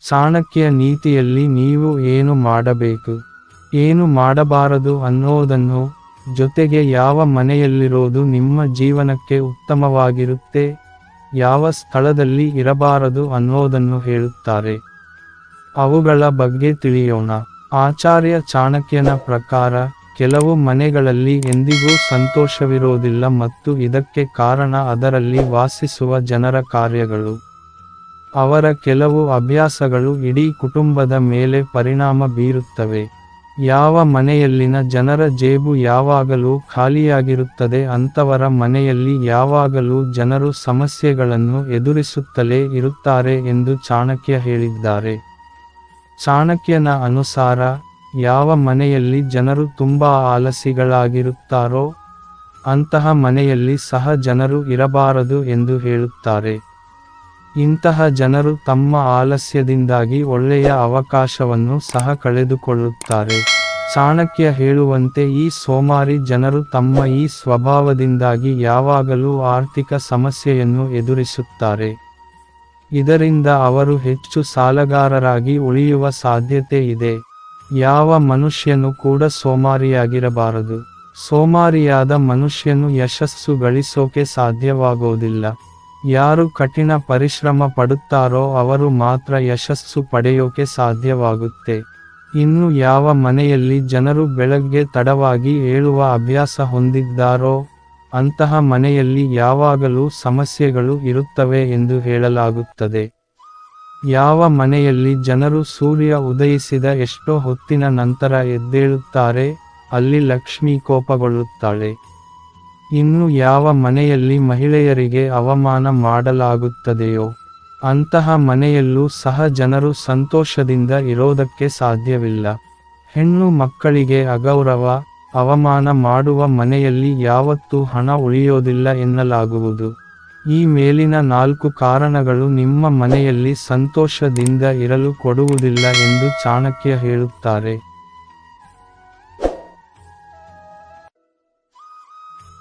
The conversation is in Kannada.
ಚಾಣಕ್ಯ ನೀತಿಯಲ್ಲಿ ನೀವು ಏನು ಮಾಡಬೇಕು, ಏನು ಮಾಡಬಾರದು ಅನ್ನೋದನ್ನು, ಜೊತೆಗೆ ಯಾವ ಮನೆಯಲ್ಲಿರೋದು ನಿಮ್ಮ ಜೀವನಕ್ಕೆ ಉತ್ತಮವಾಗಿರುತ್ತೆ, ಯಾವ ಸ್ಥಳದಲ್ಲಿ ಇರಬಾರದು ಅನ್ನೋದನ್ನು ಹೇಳುತ್ತಾರೆ. ಅವುಗಳ ಬಗ್ಗೆ ತಿಳಿಯೋಣ. ಆಚಾರ್ಯ ಚಾಣಕ್ಯನ ಪ್ರಕಾರ, ಕೆಲವು ಮನೆಗಳಲ್ಲಿ ಎಂದಿಗೂ ಸಂತೋಷವಿರೋದಿಲ್ಲ ಮತ್ತು ಇದಕ್ಕೆ ಕಾರಣ ಅದರಲ್ಲಿ ವಾಸಿಸುವ ಜನರ ಕಾರ್ಯಗಳು. ಅವರ ಕೆಲವು ಅಭ್ಯಾಸಗಳು ಇಡೀ ಕುಟುಂಬದ ಮೇಲೆ ಪರಿಣಾಮ ಬೀರುತ್ತವೆ. ಯಾವ ಮನೆಯಲ್ಲಿನ ಜನರ ಜೇಬು ಯಾವಾಗಲೂ ಖಾಲಿಯಾಗಿರುತ್ತದೆ ಅಂಥವರ ಮನೆಯಲ್ಲಿ ಯಾವಾಗಲೂ ಜನರು ಸಮಸ್ಯೆಗಳನ್ನು ಎದುರಿಸುತ್ತಲೇ ಇರುತ್ತಾರೆ ಎಂದು ಚಾಣಕ್ಯ ಹೇಳಿದ್ದಾರೆ. ಚಾಣಕ್ಯನ ಅನುಸಾರ, ಯಾವ ಮನೆಯಲ್ಲಿ ಜನರು ತುಂಬಾ ಆಲಸಿಗಳಾಗಿರುತ್ತಾರೋ ಅಂತಹ ಮನೆಯಲ್ಲಿ ಸಹ ಜನರು ಇರಬಾರದು ಎಂದು ಹೇಳುತ್ತಾರೆ. ಇಂತಹ ಜನರು ತಮ್ಮ ಆಲಸ್ಯದಿಂದಾಗಿ ಒಳ್ಳೆಯ ಅವಕಾಶವನ್ನು ಸಹ ಕಳೆದುಕೊಳ್ಳುತ್ತಾರೆ. ಚಾಣಕ್ಯ ಹೇಳುವಂತೆ ಈ ಸೋಮಾರಿ ಜನರು ತಮ್ಮ ಈ ಸ್ವಭಾವದಿಂದಾಗಿ ಯಾವಾಗಲೂ ಆರ್ಥಿಕ ಸಮಸ್ಯೆಯನ್ನು ಎದುರಿಸುತ್ತಾರೆ. ಇದರಿಂದ ಅವರು ಹೆಚ್ಚು ಸಾಲಗಾರರಾಗಿ ಉಳಿಯುವ ಸಾಧ್ಯತೆ ಇದೆ. ಯಾವ ಮನುಷ್ಯನು ಕೂಡ ಸೋಮಾರಿಯಾಗಿರಬಾರದು. ಸೋಮಾರಿಯಾದ ಮನುಷ್ಯನು ಯಶಸ್ಸು ಗಳಿಸೋಕೆ ಸಾಧ್ಯವಾಗೋದಿಲ್ಲ. ಯಾರು ಕಠಿಣ ಪರಿಶ್ರಮ ಪಡುತ್ತಾರೋ ಅವರು ಮಾತ್ರ ಯಶಸ್ಸು ಪಡೆಯೋಕೆ ಸಾಧ್ಯವಾಗುತ್ತೆ. ಇನ್ನು ಯಾವ ಮನೆಯಲ್ಲಿ ಜನರು ಬೆಳಗ್ಗೆ ತಡವಾಗಿ ಏಳುವ ಅಭ್ಯಾಸ ಹೊಂದಿದ್ದಾರೋ ಅಂತಹ ಮನೆಯಲ್ಲಿ ಯಾವಾಗಲೂ ಸಮಸ್ಯೆಗಳು ಇರುತ್ತವೆ ಎಂದು ಹೇಳಲಾಗುತ್ತದೆ. ಯಾವ ಮನೆಯಲ್ಲಿ ಜನರು ಸೂರ್ಯ ಉದಯಿಸಿದ ಎಷ್ಟೋ ಹೊತ್ತಿನ ನಂತರ ಎದ್ದೇಳುತ್ತಾರೆ, ಅಲ್ಲಿ ಲಕ್ಷ್ಮಿ ಕೋಪಗೊಳ್ಳುತ್ತಾಳೆ. ಇನ್ನು ಯಾವ ಮನೆಯಲ್ಲಿ ಮಹಿಳೆಯರಿಗೆ ಅವಮಾನ ಮಾಡಲಾಗುತ್ತದೆಯೋ ಅಂತಹ ಮನೆಯಲ್ಲೂ ಸಹ ಜನರು ಸಂತೋಷದಿಂದ ಇರೋದಕ್ಕೆ ಸಾಧ್ಯವಿಲ್ಲ. ಹೆಣ್ಣು ಮಕ್ಕಳಿಗೆ ಅಗೌರವ, ಅವಮಾನ ಮಾಡುವ ಮನೆಯಲ್ಲಿ ಯಾವತ್ತೂ ಹಣ ಉಳಿಯೋದಿಲ್ಲ ಎನ್ನಲಾಗುವುದು. ಈ ಮೇಲಿನ 4 ಕಾರಣಗಳು ನಿಮ್ಮ ಮನೆಯಲ್ಲಿ ಸಂತೋಷದಿಂದ ಇರಲು ಕೊಡುವುದಿಲ್ಲ ಎಂದು ಚಾಣಕ್ಯ ಹೇಳುತ್ತಾರೆ.